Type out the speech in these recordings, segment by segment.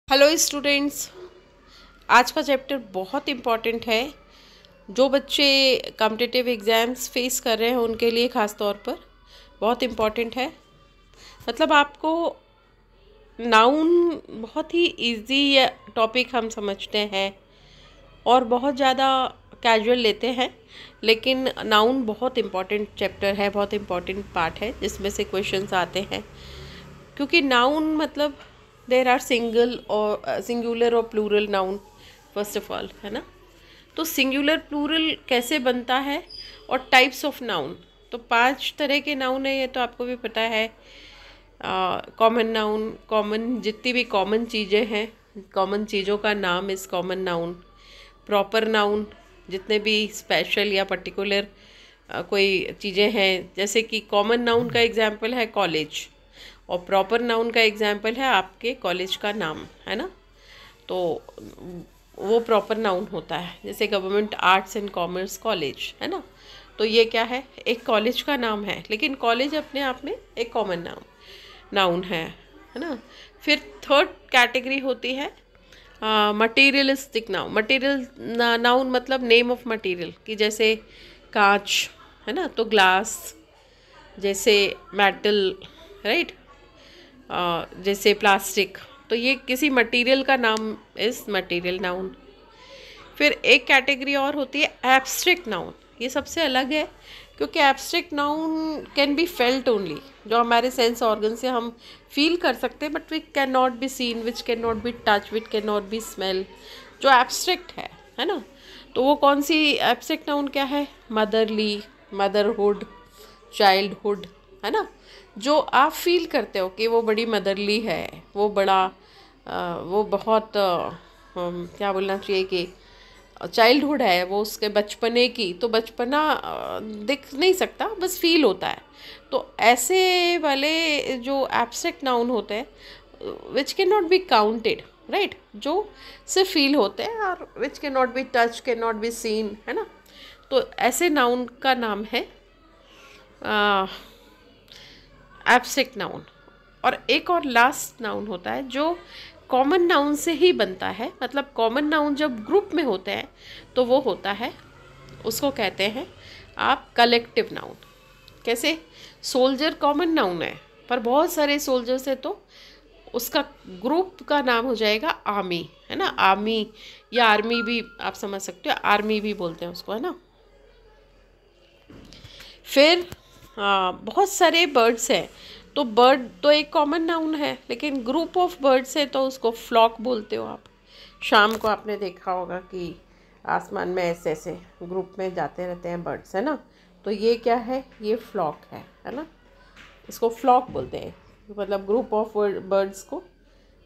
Hello students, आज का chapter बहुत इम्पॉर्टेंट है। जो बच्चे कॉम्पिटिटिव एग्ज़ाम्स फेस कर रहे हैं उनके लिए ख़ास तौर पर बहुत इम्पॉर्टेंट है। मतलब आपको नाउन बहुत ही इजी टॉपिक हम समझते हैं और बहुत ज़्यादा कैजुअल लेते हैं, लेकिन नाउन बहुत इम्पॉर्टेंट चैप्टर है, बहुत इम्पॉर्टेंट पार्ट है जिसमें से क्वेश्चंस आते हैं। क्योंकि नाउन मतलब देर आर सिंगुलर और plural noun first of all, है ना। तो सिंगुलर प्लूरल कैसे बनता है और टाइप्स ऑफ नाउन, तो 5 तरह के नाउन है, ये तो आपको भी पता है। कॉमन नाउन, कॉमन जितनी भी कॉमन चीज़ें हैं, कॉमन चीज़ों का नाम इस कॉमन नाउन। प्रॉपर नाउन, जितने भी स्पेशल या पर्टिकुलर कोई चीज़ें हैं, जैसे कि कॉमन नाउन का एग्जाम्पल है कॉलेज और प्रॉपर नाउन का एग्जाम्पल है आपके कॉलेज का नाम, है ना। तो वो प्रॉपर नाउन होता है, जैसे government arts and commerce college, है ना। तो ये क्या है, एक कॉलेज का नाम है, लेकिन कॉलेज अपने आप में एक कॉमन नाउन है ना। फिर थर्ड कैटेगरी होती है मटीरियलिस्टिक नाउन। मटीरियल नाउन मतलब नेम ऑफ मटीरियल, कि जैसे कांच, है ना, तो ग्लास, जैसे मेटल, राइट, जैसे प्लास्टिक, तो ये किसी मटेरियल का नाम इस मटेरियल नाउन। फिर एक कैटेगरी और होती है एब्स्ट्रैक्ट नाउन। ये सबसे अलग है, क्योंकि abstract noun can be felt only, जो हमारे सेंस ऑर्गन से हम फील कर सकते हैं, but which can not be seen, which can not be touch, which can not be smell, जो एब्स्ट्रैक्ट है ना। तो वो कौन सी एब्स्ट्रैक्ट नाउन क्या है, मदरली, मदरहुड, चाइल्डहुड, है ना। जो आप फील करते हो कि वो बड़ी मदरली है, वो बड़ा वो बहुत क्या बोलना चाहिए कि चाइल्डहुड है, वो उसके बचपने की, तो बचपना दिख नहीं सकता, बस फील होता है। तो ऐसे वाले जो एब्स्ट्रैक्ट नाउन होते हैं which can not be counted, right, जो सिर्फ फील होते हैं और which can not be touch, can not be seen, है ना। तो ऐसे नाउन का नाम है एब्स्ट्रैक्ट नाउन। और एक और लास्ट नाउन होता है जो कॉमन नाउन से ही बनता है। मतलब कॉमन नाउन जब ग्रुप में होते हैं तो वो होता है, उसको कहते हैं आप कलेक्टिव नाउन। कैसे, सोल्जर कॉमन नाउन है, पर बहुत सारे सोल्जर्स है तो उसका ग्रुप का नाम हो जाएगा आर्मी, है ना। आर्मी या आर्मी भी आप समझ सकते हो, आर्मी भी बोलते हैं उसको, है ना। फिर बहुत सारे बर्ड्स हैं, तो बर्ड तो एक कॉमन नाउन है, लेकिन ग्रुप ऑफ बर्ड्स है तो उसको फ्लॉक बोलते हो आप। शाम को आपने देखा होगा कि आसमान में ऐसे ऐसे ग्रुप में जाते रहते हैं बर्ड्स, है ना। तो ये क्या है, ये फ्लॉक है ना। इसको फ्लॉक बोलते हैं, मतलब ग्रुप ऑफ बर्ड्स को,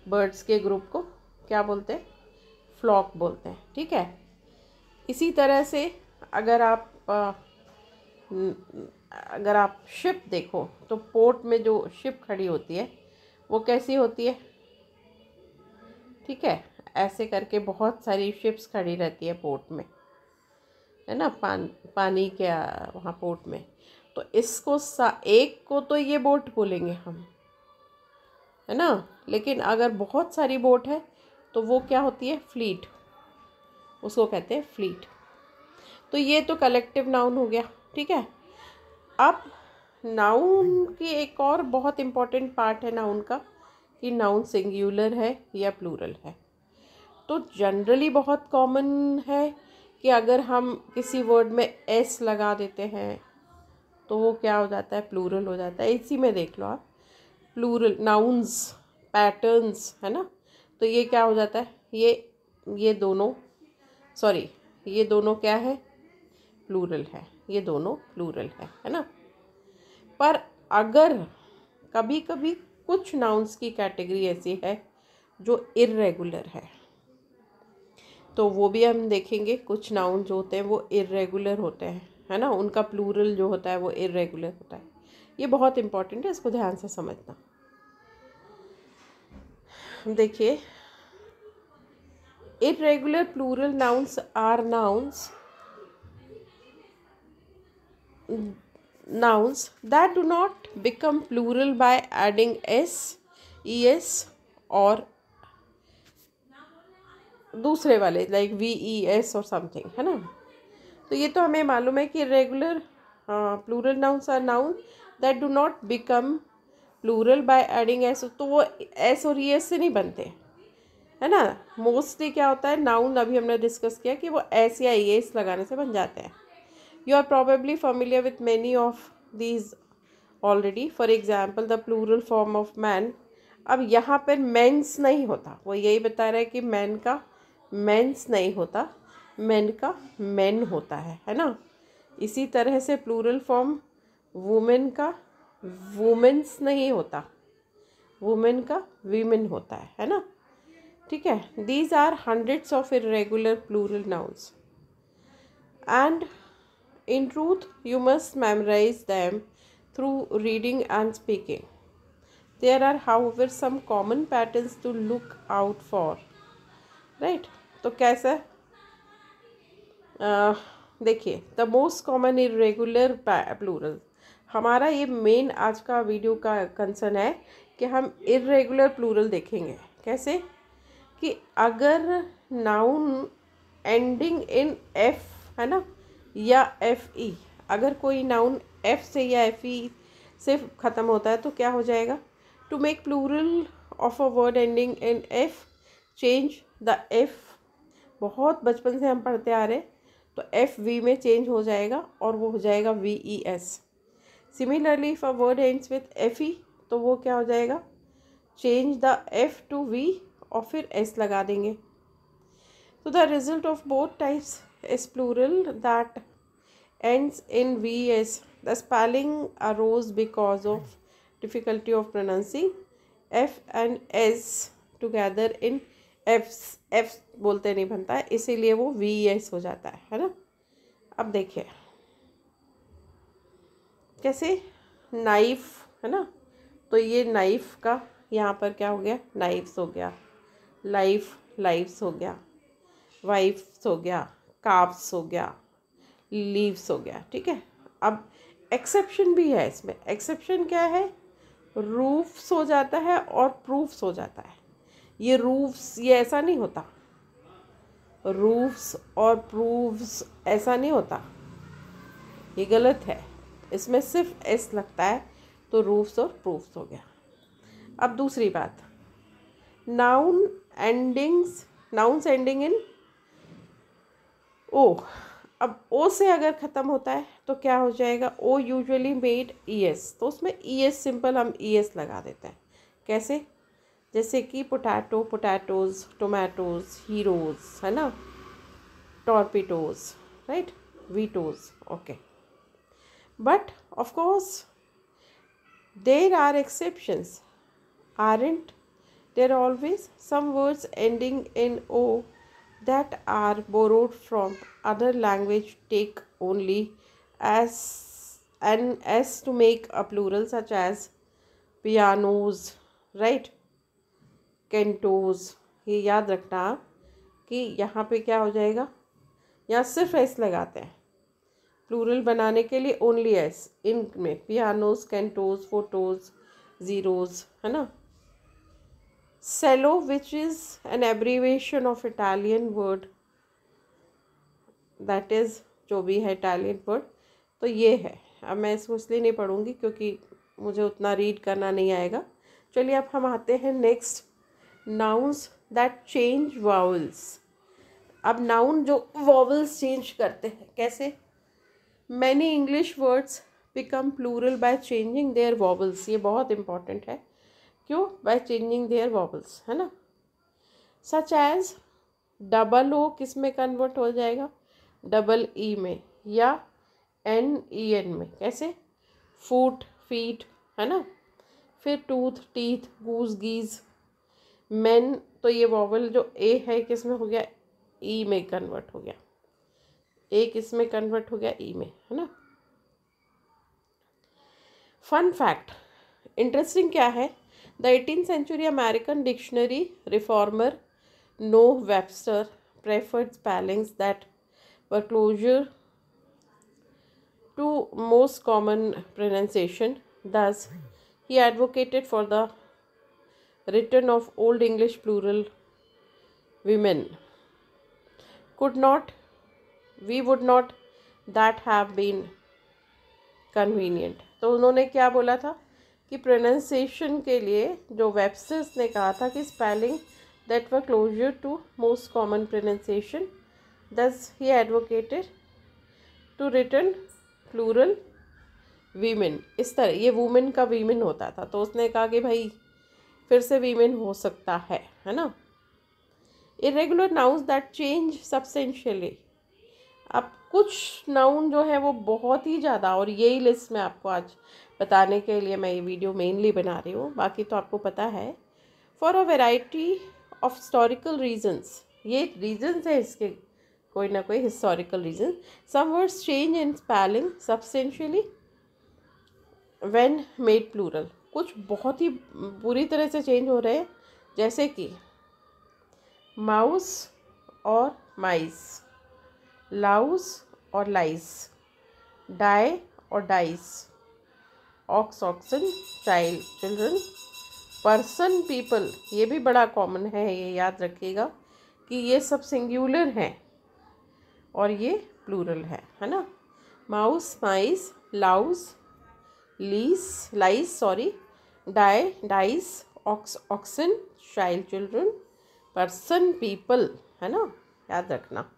बर्ड्स के ग्रुप को क्या बोलते हैं, फ्लॉक बोलते हैं, ठीक है। इसी तरह से अगर आप अगर आप शिप देखो तो पोर्ट में जो शिप खड़ी होती है वो कैसी होती है, ठीक है। ऐसे करके बहुत सारी शिप्स खड़ी रहती है पोर्ट में, है ना, पानी के वहाँ पोर्ट में। तो इसको एक को तो ये बोट बोलेंगे हम, है ना, लेकिन अगर बहुत सारी बोट है तो वो क्या होती है, फ्लीट, उसको कहते हैं फ्लीट। तो ये तो कलेक्टिव नाउन हो गया, ठीक है। अब नाउन की एक और बहुत इम्पॉर्टेंट पार्ट है नाउन का, कि नाउन सिंगुलर है या प्लूरल है। तो जनरली बहुत कॉमन है कि अगर हम किसी वर्ड में एस लगा देते हैं तो वो क्या हो जाता है, प्लूरल हो जाता है। इसी में देख लो आप, प्लूरल नाउन्स, पैटर्न्स, है ना। तो ये क्या हो जाता है, ये दोनों, सॉरी, ये दोनों क्या है, प्लूरल है, ये दोनों प्लूरल है ना। पर अगर कभी कभी कुछ नाउन्स की कैटेगरी ऐसी है जो इर्रेगुलर है, तो वो भी हम देखेंगे। कुछ नाउन जो होते हैं वो इर्रेगुलर होते हैं, है ना, उनका प्लूरल जो होता है वो इर्रेगुलर होता है। ये बहुत इंपॉर्टेंट है, इसको ध्यान से समझना। देखिए, irregular plural nouns are nouns that do not become plural by adding s, es or दूसरे वाले लाइक VES और समथिंग, है ना। तो ये तो हमें मालूम है कि regular plural nouns are noun that do not become plural by adding s, तो वो एस और ES से नहीं बनते, है ना। मोस्टली क्या होता है, नाउन अभी हमने डिस्कस किया कि वो एस या ES लगाने से बन जाते हैं। You are probably familiar with many of these already. For example the plural form of man, अब यहाँ पर मेंस नहीं होता, वो यही बता रहा है कि मैन का मेंस नहीं होता, मैन का मेन होता है ना। इसी तरह से प्लूरल फॉर्म वुमेन का वुमेन्स नहीं होता, वुमेन का वीमेन होता है ना, ठीक है। These are hundreds of irregular plural nouns and in truth you must memorise them through reading and speaking. There are however some common patterns to look out for, right. तो कैसा, देखिए the most common irregular plural, हमारा ये main आज का video का concern है कि हम इरेगुलर प्लूरल देखेंगे। कैसे कि अगर नाउन एंडिंग इन F है ना या FE, अगर कोई नाउन F से या FE से ख़त्म होता है तो क्या हो जाएगा। To make plural of a word ending in F change the F, बहुत बचपन से हम पढ़ते आ रहे हैं, तो FV में चेंज हो जाएगा और वो हो जाएगा VES। Similarly if a word ends with FE तो वो क्या हो जाएगा, change the F to V और फिर S लगा देंगे। तो the result of both types is plural that ends in VS. The spelling arose because of difficulty of pronouncing F and S together in F बोलते नहीं बनता है, इसीलिए वो VS हो जाता है ना। अब देखिए कैसे, नाइफ है ना, तो ये नाइफ का यहाँ पर क्या हो गया, नाइफ्स हो गया, लाइफ लाइफ्स हो गया, वाइफ्स हो गया, काफ्स हो गया, लीव्स हो गया, ठीक है। अब एक्सेप्शन भी है इसमें, एक्सेप्शन क्या है, रूफ्स हो जाता है और प्रूफ्स हो जाता है। ये रूफ्स ये ऐसा नहीं होता, रूफ्स और प्रूफ्स ऐसा नहीं होता, ये गलत है, इसमें सिर्फ S लगता है, तो रूफ्स और प्रूफ्स हो गया। अब दूसरी बात, नाउन्स एंडिंग इन O, अब O से अगर ख़त्म होता है तो क्या हो जाएगा, O यूजुअली मेड ES, तो उसमें ES सिंपल हम ES लगा देते हैं। कैसे, जैसे कि पोटैटो पोटैटोज़, टोमेटोज़, हीरोज़ है ना, torpedoes, right, vetoes, okay. But of course there are exceptions, aren't there always some words ending in O that are borrowed from other language take only as an S to make a plural, such as pianos, right, cantos। ये याद रखना कि यहाँ पे क्या हो जाएगा, यहाँ सिर्फ S लगाते हैं प्लूरल बनाने के लिए, ओनली S इनमें, पियानोज, कैंटोज, फोटोज, ज़ीरोज़, है ना। Cello which is an abbreviation of Italian word, that is जो भी है इटालियन वर्ड, तो ये है। अब मैं इसको इसलिए नहीं पढ़ूँगी क्योंकि मुझे उतना रीड करना नहीं आएगा। चलिए अब हम आते हैं next, nouns that change vowels. अब नाउन जो वावल्स चेंज करते हैं, कैसे, many English words become plural by changing their vowels, ये बहुत इंपॉर्टेंट है, क्यों, बाय चेंजिंग देयर वावल्स, है ना। सच एज डबल O किस में कन्वर्ट हो जाएगा, डबल E में या NEN में, कैसे, फूट फीट, है ना। फिर टूथ टीथ, गूज गीज, मैन, तो ये वॉवल जो A है किस में हो गया, E में कन्वर्ट हो गया, A किस में कन्वर्ट हो गया, E में, है ना। फन फैक्ट, इंटरेस्टिंग क्या है, the 18th century American dictionary reformer Noah Webster preferred spellings that were closer to most common pronunciation. Thus, he advocated for the return of Old English plural women. could not, we would not, that have been convenient। तो उन्होंने क्या बोला था कि pronunciation के लिए जो Webster's ने कहा था कि spelling that were closer to most common pronunciation, thus he advocated to return plural women. इस तरह ये वुमेन का वीमेन होता था, तो उसने कहा कि भाई फिर से वीमेन हो सकता है ना। Irregular nouns that change substantially. अब कुछ नाउन जो है वो बहुत ही ज़्यादा, और यही लिस्ट मैं आपको आज बताने के लिए मैं ये वीडियो मेनली बना रही हूँ, बाकी तो आपको पता है। For a variety of historical reasons, ये रीजन्स है इसके, कोई ना कोई historical reason. Some words change in spelling substantially when made plural. कुछ बहुत ही बुरी तरह से चेंज हो रहे हैं, जैसे कि माउस और माइस, लाउस और लाइस, डाई और dice, ox oxen, child children, person people. ये भी बड़ा कॉमन है, ये याद रखिएगा कि ये सब सिंगुलर हैं और ये प्लूरल है ना। Mouse, mice, louse, lees, lice sorry, die, dice, ox oxen, child children, person people, है ना, याद रखना,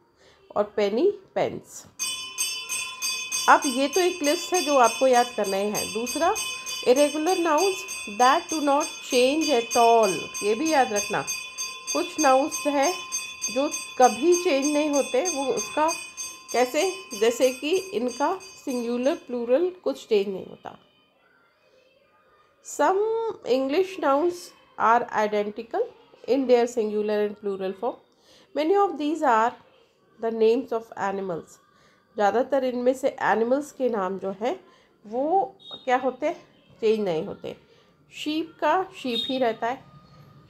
और पेनी पेंस। अब ये तो एक लिस्ट है जो आपको याद करना ही है। दूसरा, irregular nouns that do not change at all. ये भी याद रखना, कुछ नाउन्स है जो कभी चेंज नहीं होते, वो उसका कैसे, जैसे कि इनका सिंगुलर प्लूरल कुछ चेंज नहीं होता। Some English nouns are identical in their singular and plural form. Many of these are the names of animals. ज़्यादातर इनमें से एनिमल्स के नाम जो है वो क्या होते, चेंज नहीं होते। शीप का शीप ही रहता है,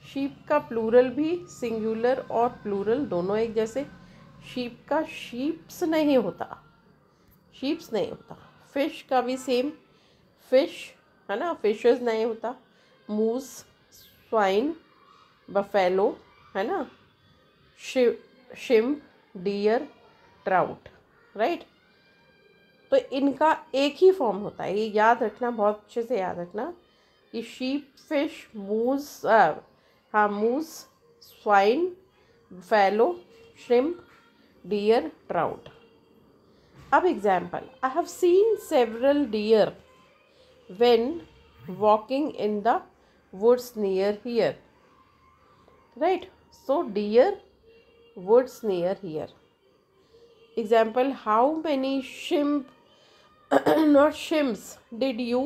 शीप का प्लूरल भी सिंगुलर और प्लूरल दोनों एक जैसे। शीप का शीप्स नहीं होता, शीप्स नहीं होता। फिश का भी सेम, फिश है ना, फिशेस नहीं होता। मूस, स्वाइन, बफेलो, है ना, शिम्प, डियर, ट्राउट, राइट। तो इनका एक ही फॉर्म होता है, ये याद रखना, बहुत अच्छे से याद रखना कि शीप, फिश, मूस, हाँ moose, swine, buffalo, shrimp, deer, trout. अब example, I have seen several deer when walking in the woods near here, right? So deer, woods near here. Example, how many shrimp not shrimps did you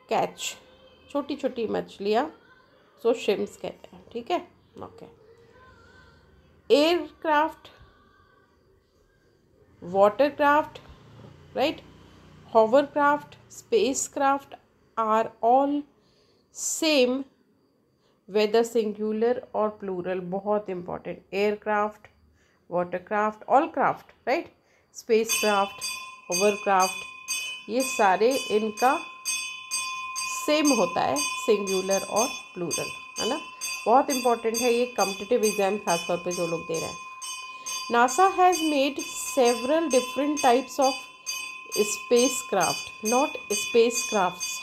catch? छोटी छोटी मछलियाँ so shrimps कहते हैं, ठीक है, okay. Aircraft, watercraft, right, hovercraft, spacecraft are all same whether singular और plural. बहुत important, aircraft, watercraft, all craft, right, spacecraft, hovercraft, ये सारे इनका सेम होता है, सिंगुलर और प्लूरल, है ना। बहुत इंपॉर्टेंट है ये, कॉम्पिटिटिव एग्जाम खासतौर पे जो लोग दे रहे हैं। NASA has made several different types of spacecraft, not spacecrafts,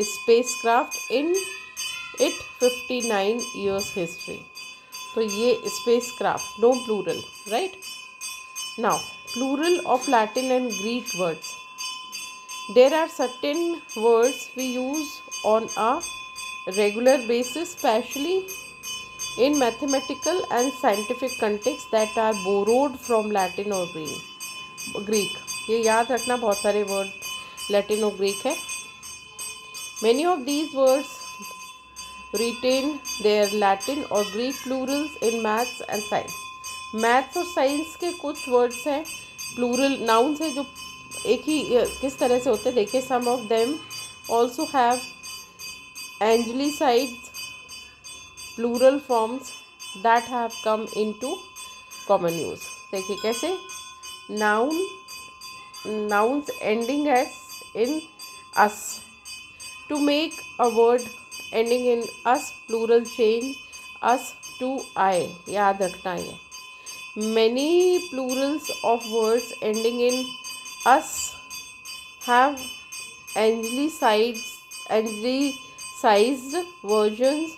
spacecraft in it 59 years history. तो ये spacecraft, no plural, right. Now plural of Latin and Greek words. There are certain words we use on a regular basis, specially in mathematical and scientific context that are borrowed from Latin और Greek. ये याद रखना, बहुत सारे word Latin और Greek है। Many of these words retain their Latin और Greek plurals in maths and science। Maths और साइंस के कुछ वर्ड्स हैं, प्लूरल नाउन्स हैं जो एक ही किस तरह से होते हैं, देखिए। Some of them also have anglicised plural forms that have come into common use. देखिए कैसे, nouns ending as in us, to make a word ending in us, plural change us to I, याद रखना ये। Many plurals of words ending in us have anglicized versions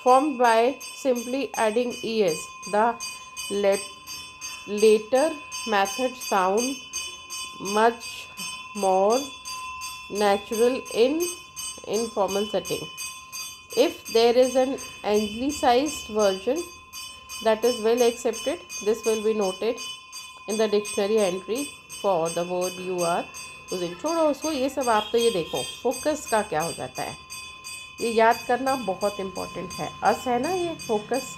formed by simply adding es. The later method sound much more natural in informal setting. If there is an anglicized version that is well accepted, this will be noted in the dictionary entry for the word you are using. छोड़ो उसको, ये सब आप तो ये देखो focus का क्या हो जाता है, ये याद करना बहुत इम्पोर्टेंट है. अस है ना ये फोकस,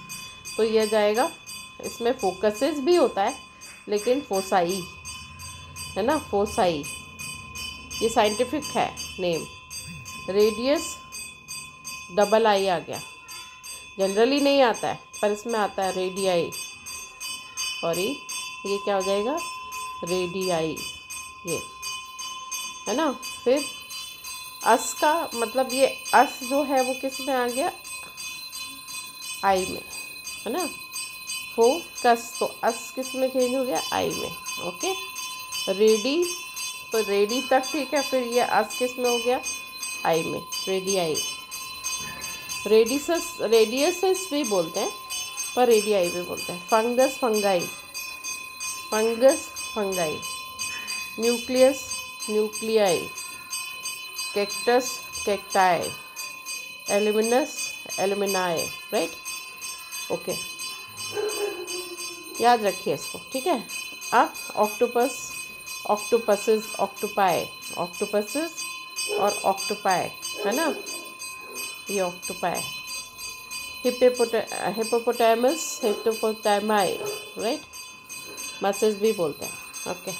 तो ये जाएगा, इसमें फोकसेस भी होता है लेकिन फोसाई है ना, फोसाई ये साइंटिफिक है नेम. रेडियस डबल आई आ गया, जनरली नहीं आता है पर इसमें आता है रेडियाई. सॉरी, ये क्या हो जाएगा, रेडियाई, ये है ना. फिर अस का मतलब ये अस जो है वो किस में आ गया, आई में, है ना. फोकस तो अस किस में चेंज हो गया, आई में. ओके, रेडी तो रेडी तक ठीक है, फिर ये अस किस में हो गया, आई में, रेडियाई. रेडियस भी बोलते हैं पर रेडियाई भी बोलते हैं. Fungus fungi, fungus fungi. Nucleus nuclei. Cactus cacti. Alumnus alumni. Right, okay, याद रखिए इसको, ठीक है. अब ऑक्टोपस, ऑक्टोपसेस, ऑक्टोपाई, ऑक्टोपसेस और ऑक्टोपाई, है ना, ये ऑक्टोपाई. हिप्पोपोटामस, हिप्पोपोटामाई, राइट, मसेस भी बोलते हैं. Okay,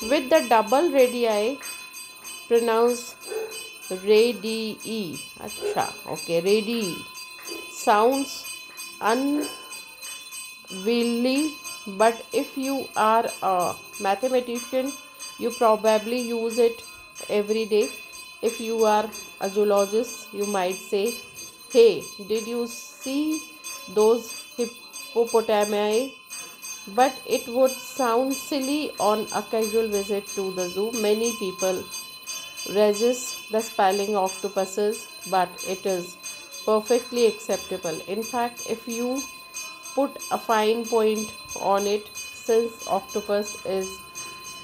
with the double radii pronounce ready. अच्छा, okay, ready sounds unwieldy, but if you are a mathematician you probably use it every day. If you are a zoologist you might say, hey, did you see those hippopotami? But it would sound silly on a casual visit to the zoo. Many people resist the spelling octopuses, but it is perfectly acceptable. In fact, if you put a fine point on it, since octopus is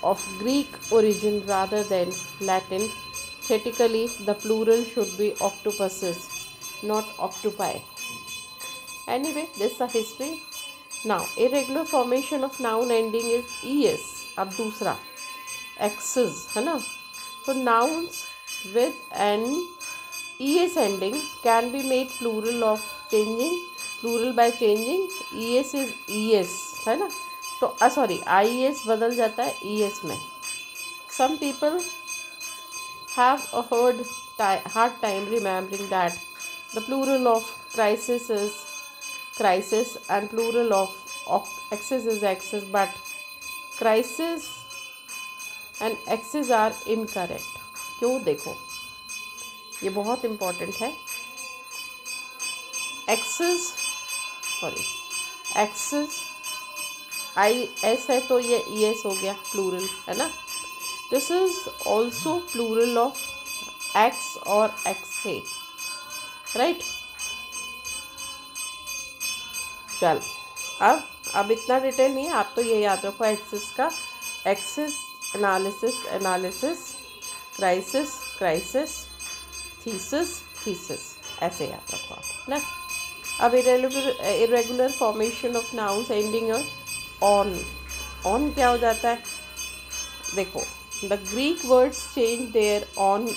of Greek origin rather than Latin, theoretically the plural should be octopuses, not octopi. Anyway, this is a history. Now, irregular formation of noun ending is es. अब दूसरा x's, है ना. So nouns with an es ending can be made plural by changing es is es, है ना. तो sorry, ies बदल जाता है es में. Some people have a hard time remembering that the plural of crisis is crisis and plural of axis is axis, but crisis and axis are incorrect. क्यों, देखो ये बहुत इम्पोर्टेंट है. Axes, sorry, axis I S है तो ये E S हो गया, प्लूरल है ना. This is also plural of axe और एक्से, राइट. चल, अब इतना डिटेल नहीं है, आप तो ये याद रखो एक्सेस का, एक्सेस, एनालिसिस, क्राइसिस, थीसिस, ऐसे याद रखो आप ना. अब irregular formation of nouns ending on क्या हो जाता है, देखो, the Greek words change their on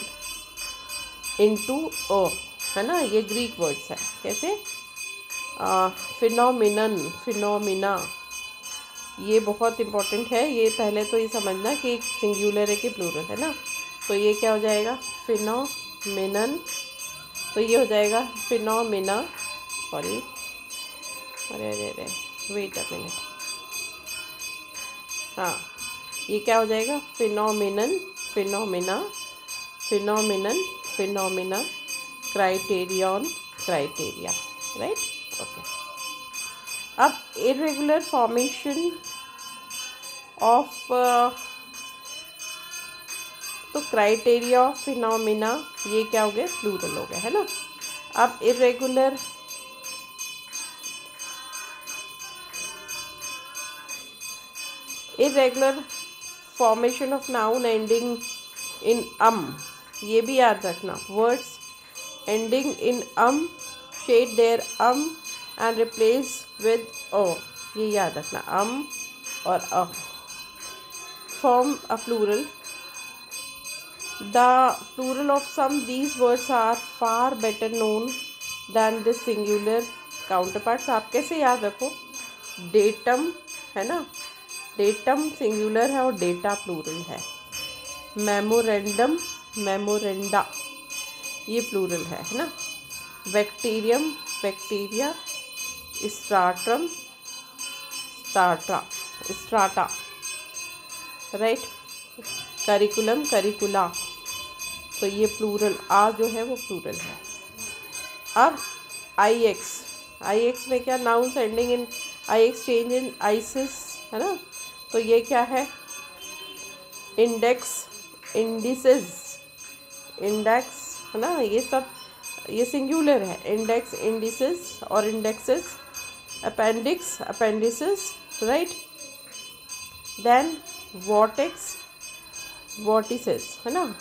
into a, है ना. ये ग्रीक वर्ड्स है, कैसे, फिनोमिना, ये बहुत इम्पोर्टेंट है. ये पहले तो ये समझना कि एक सिंगुलर है कि प्लूरल है ना. तो ये क्या हो जाएगा, फिनोमिनन. तो ये हो जाएगा फिनोमिना, सॉरी, अरे वेट अ मिनट. हाँ, ये क्या हो जाएगा, फिनोमिना, क्राइटेरिया, राइट. ओके. अब इरेगुलर फॉर्मेशन ऑफ तो क्राइटेरिया ऑफ फिनोमिना, ये क्या हो गया, प्लूरल हो गया, है ना। अब irregular formation of noun ending in ये भी याद रखना, words ending in shed their end replace with O, ये याद रखना, और form a plural. The plural of some these words are far better known than the singular counterparts। आप कैसे याद रखो, डेटम है ना, डेटम सिंगुलर है और डेटा प्लूरल है। मेमोरेंडम, मेमोरेंडा, ये प्लूरल है ना। Bacterium, bacteria. Stratum, strata, strata, right. Curriculum, curricula, तो ये प्लूरल आ जो है वो प्लूरल है। अब आई एक्स में क्या, nouns ending in IX change in ISIS, है ना। तो ये क्या है, इंडेक्स, इंडिसेस, इंडेक्स, है ना, ये सब ये सिंगुलर है। इंडेक्स, इंडिसेस और indexes. Appendix, appendices, right. Then vortex, vortices, है ना।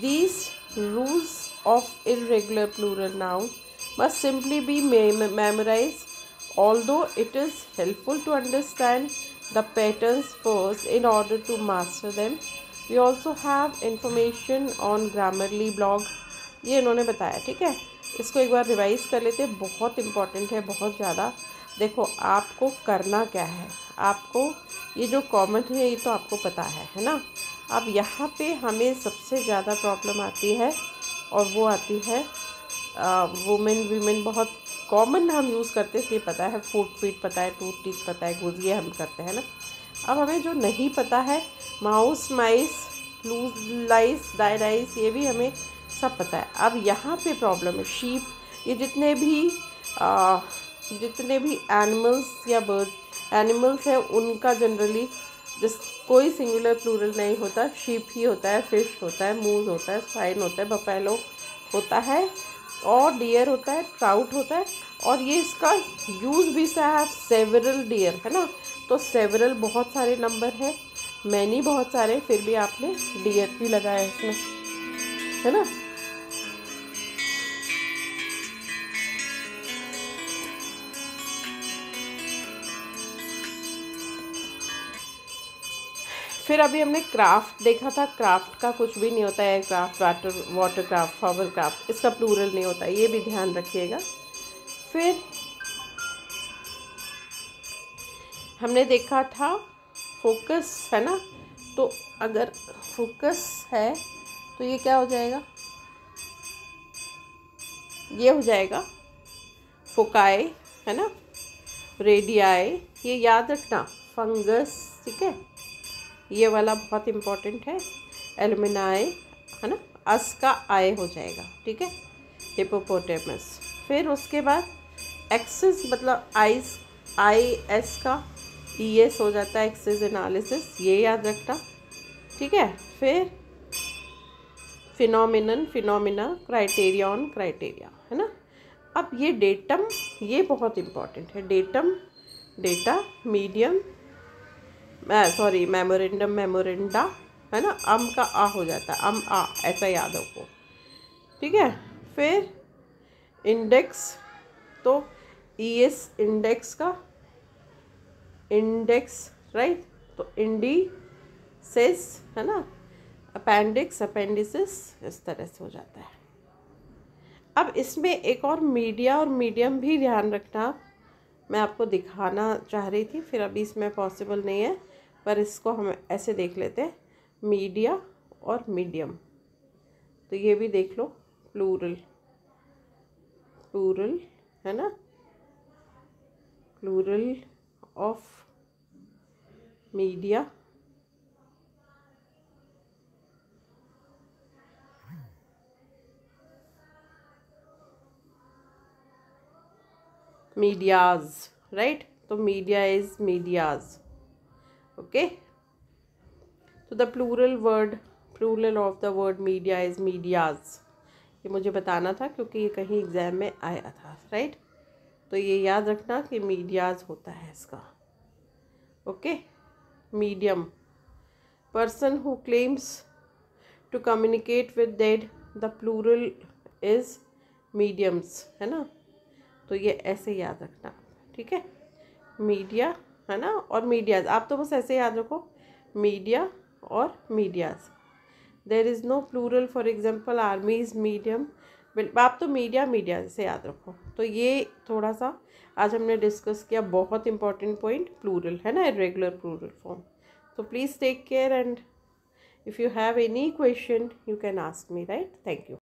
These rules of irregular plural noun must simply be memorized, although it is helpful to understand the patterns first in order to master them. We also have information on Grammarly blog, ये इन्होंने बताया, ठीक है। इसको एक बार revise कर लेते हैं, बहुत इम्पॉर्टेंट है, बहुत ज़्यादा। देखो आपको करना क्या है, आपको ये जो कॉमन है ये तो आपको पता है ना। अब यहाँ पे हमें सबसे ज़्यादा प्रॉब्लम आती है और वो आती है वीमेन बहुत कॉमन हम यूज़ करते हैं, इसलिए पता है। फूट फीट पता है, टूथ टीथ पता है, गुज, ये हम करते हैं ना। अब हमें जो नहीं पता है, माउस, माइस, लूज, लाइस, डायराइस, ये भी हमें सब पता है। अब यहाँ पे प्रॉब्लम है शीप, ये जितने भी एनिमल्स या बर्ड एनिमल्स हैं उनका जनरली जिस कोई सिंगुलर प्लूरल नहीं होता। शीप ही होता है, फिश होता है, मूज होता है, स्वाइन होता है, बफेलो होता है और डियर होता है, ट्राउट होता है। और ये इसका यूज़ भी है सेवरल डियर, है ना। तो सेवरल बहुत सारे नंबर है, मैनी बहुत सारे, फिर भी आपने डियर भी लगाया इसमें, है ना। फिर अभी हमने क्राफ्ट देखा था, क्राफ्ट का कुछ भी नहीं होता है, craft, water craft, hover craft, इसका प्लूरल नहीं होता, ये भी ध्यान रखिएगा। फिर हमने देखा था फोकस, है ना। तो अगर फोकस है तो ये क्या हो जाएगा, ये हो जाएगा फोकाई, है ना। रेडियाई, ये याद रखना, फंगस, ठीक है, ये वाला बहुत इम्पोर्टेंट है। एलुमिनाई, है ना, अस का आय हो जाएगा, ठीक है, हिपोपोटेमस। फिर उसके बाद एक्सिस मतलब IS का ES हो जाता है, एक्सिस एनालिसिस, ये याद रखना, ठीक है। फिर फिनोमिनन, फिनोमिना, क्राइटेरियन, क्राइटेरिया, है ना। अब ये डेटम, ये बहुत इम्पोर्टेंट है। Datum, data, medium, sorry memorandum, memoranda, है ना। का आ हो जाता है, आ, ऐसा याद रखो, ठीक है। फिर इंडेक्स, तो ES इंडेक्स का इंडेक्स, राइट, तो इंडिसेस, है ना। अपेंडिक्स, अपेंडिसिस, इस तरह से हो जाता है। अब इसमें एक और मीडिया और मीडियम भी ध्यान रखना, मैं आपको दिखाना चाह रही थी, फिर अभी इसमें पॉसिबल नहीं है, पर इसको हम ऐसे देख लेते हैं, मीडिया और मीडियम। तो ये भी देख लो, प्लूरल, प्लूरल, है ना, plural of media, medias, right. तो मीडिया इज मीडियाज, ओके। तो the plural of the word media is medias. ये मुझे बताना था क्योंकि ये कहीं एग्जाम में आया था, राइट। तो ये याद रखना कि मीडियाज होता है इसका, okay. Medium, person who claims to communicate with dead, the plural is mediums, है ना। तो ये ऐसे याद रखना, ठीक है। मीडिया, है ना, और मीडियाज, आप तो बस ऐसे याद रखो, मीडिया और medias. There is no plural, for example armies medium, आप तो मीडिया से याद रखो। तो ये थोड़ा सा आज हमने डिस्कस किया, बहुत इंपॉर्टेंट पॉइंट, प्लूरल, है ना, irregular plural form. So please take care, and if you have any question you can ask me, right? Thank you.